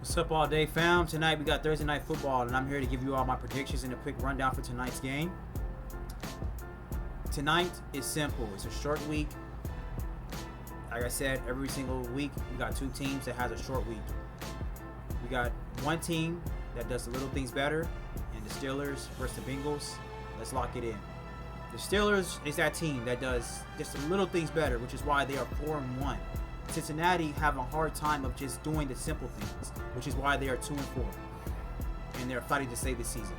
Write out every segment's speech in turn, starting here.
What's up all day, fam? Tonight we got Thursday Night Football, and I'm here to give you all my predictions and a quick rundown for tonight's game. Tonight is simple. It's a short week. Like I said, every single week we got two teams that has a short week. We got one team that does the little things better, and the Steelers versus the Bengals. Let's lock it in. The Steelers is that team that does just the little things better, which is why they are 4-1. Cincinnati have a hard time of just doing the simple things, which is why they are 2-4, and they're fighting to save the season.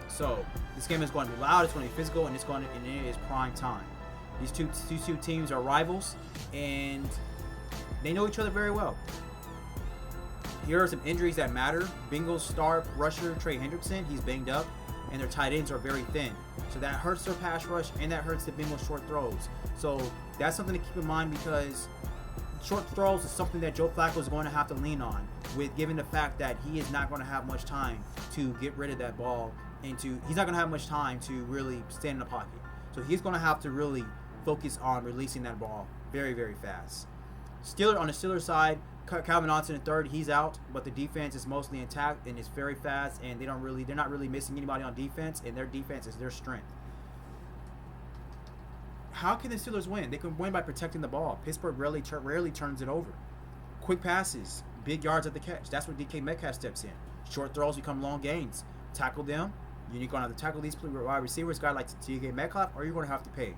So this game is going to be loud, it's going to be physical, and it is prime time. These two teams are rivals, and they know each other very well. Here are some injuries that matter. Bengals star rusher Trey Hendrickson, he's banged up, and their tight ends are very thin. So that hurts their pass rush, and that hurts the Bengals short throws. So that's something to keep in mind, because short throws is something that Joe Flacco is going to have to lean on, with given the fact that he is not going to have much time to get rid of that ball, and he's not going to have much time to really stand in the pocket. So he's going to have to really focus on releasing that ball very, very fast. On the Steelers side, Calvin Johnson in third, he's out, but the defense is mostly intact and it's very fast, and they're not really missing anybody on defense, and their defense is their strength. How can the Steelers win? They can win by protecting the ball. Pittsburgh rarely turns it over. Quick passes, big yards at the catch. That's where DK Metcalf steps in. Short throws become long gains. Tackle them. You're going to have to tackle these wide receivers, guy like DK Metcalf, or you're going to have to pay.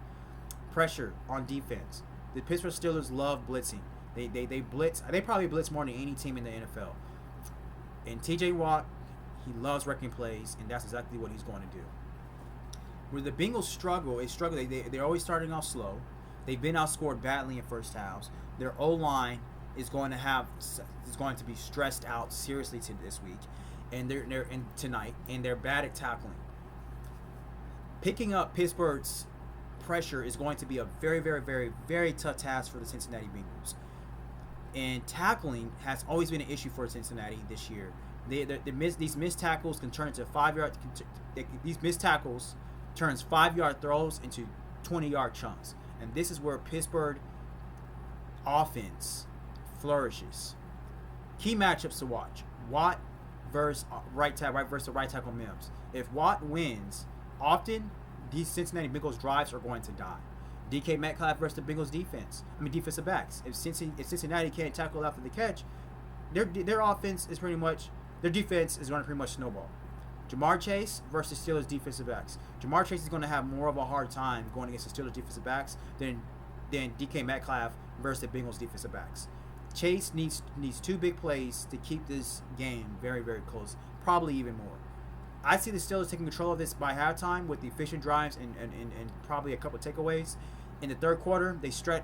Pressure on defense. The Pittsburgh Steelers love blitzing. They blitz. They probably blitz more than any team in the NFL. And TJ Watt, he loves wrecking plays, and that's exactly what he's going to do. Where the Bengals struggle, they're always starting off slow. They've been outscored badly in first halves. Their O-line is going to be stressed out seriously this week, and they're tonight, and they're bad at tackling. Picking up Pittsburgh's pressure is going to be a very, very, very, very tough task for the Cincinnati Bengals. And tackling has always been an issue for Cincinnati this year. These missed tackles can turn into 5-yard. These missed tackles turns 5-yard throws into 20-yard chunks, and this is where Pittsburgh offense flourishes. Key matchups to watch: Watt versus right tackle Mims. If Watt wins, often these Cincinnati Bengals drives are going to die. DK Metcalf versus the Bengals defensive backs. If Cincinnati can't tackle after the catch, their offense is pretty much, their defense is going to pretty much snowball. Jamar Chase versus Steelers defensive backs. Jamar Chase is going to have more of a hard time going against the Steelers defensive backs than DK Metcalf versus the Bengals defensive backs. Chase needs two big plays to keep this game very, very close, probably even more. I see the Steelers taking control of this by halftime with the efficient drives and probably a couple takeaways. In the third quarter, they stretch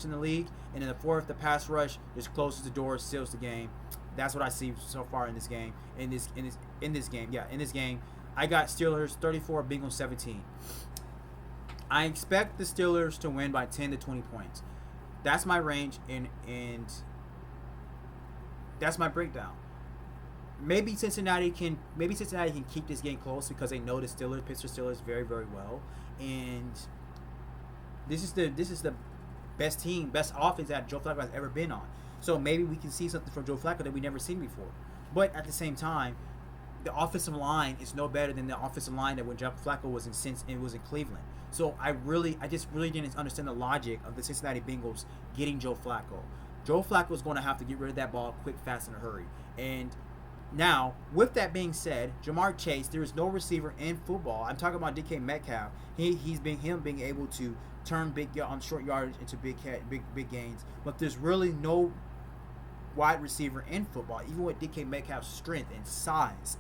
in the league, and in the fourth, the pass rush just closes the door, seals the game. That's what I see so far in this game. In this game, I got Steelers 34, Bengals 17. I expect the Steelers to win by 10 to 20 points. That's my range, and that's my breakdown. Maybe Cincinnati can keep this game close because they know the Pittsburgh Steelers very, very well, and this is the best offense that Joe Flacco has ever been on. So maybe we can see something from Joe Flacco that we've never seen before. But at the same time, the offensive line is no better than the offensive line that when Joe Flacco was in Cleveland. So I just really didn't understand the logic of the Cincinnati Bengals getting Joe Flacco. Joe Flacco is going to have to get rid of that ball quick, fast, in a hurry. And now, with that being said, Jamar Chase, there is no receiver in football. I'm talking about DK Metcalf. He's being able to turn on short yardage into big gains. But there's really no wide receiver in football, even with DK Metcalf's strength and size.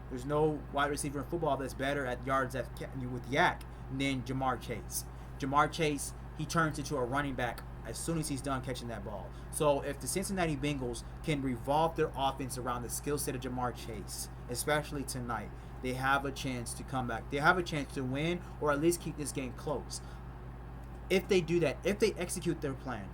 There's no wide receiver in football that's better at yards with YAC than Jamar Chase. Jamar Chase, he turns into a running back as soon as he's done catching that ball. So if the Cincinnati Bengals can revolve their offense around the skill set of Jamar Chase, especially tonight, they have a chance to come back. They have a chance to win or at least keep this game close. If they do that, if they execute their plan,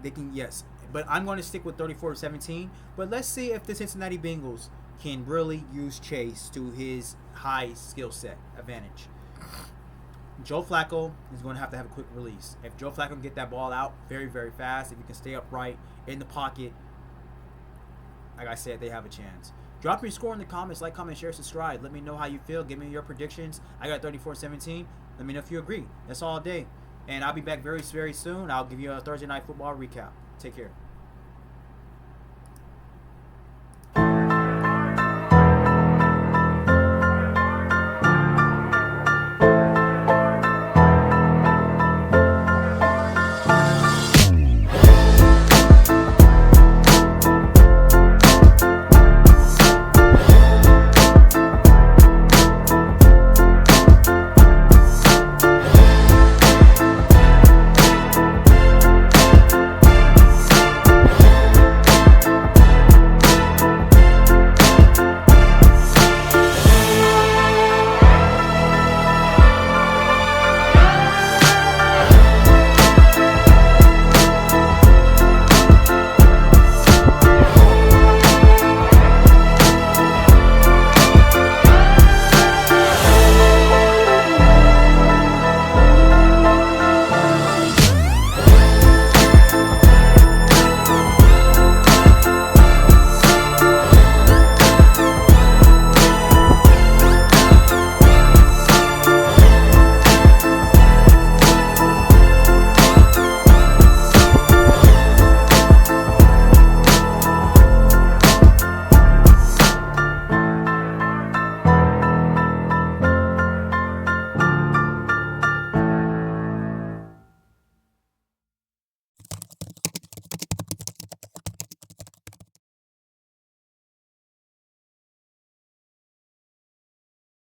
they can, yes. But I'm going to stick with 34-17. But let's see if the Cincinnati Bengals can really use Chase to his high skill set advantage. Joe Flacco is going to have a quick release. If Joe Flacco can get that ball out very, very fast, if he can stay upright in the pocket, like I said, they have a chance. Drop your score in the comments. Like, comment, share, subscribe. Let me know how you feel. Give me your predictions. I got 34-17. Let me know if you agree. That's all day. And I'll be back very, very soon. I'll give you a Thursday Night Football recap. Take care.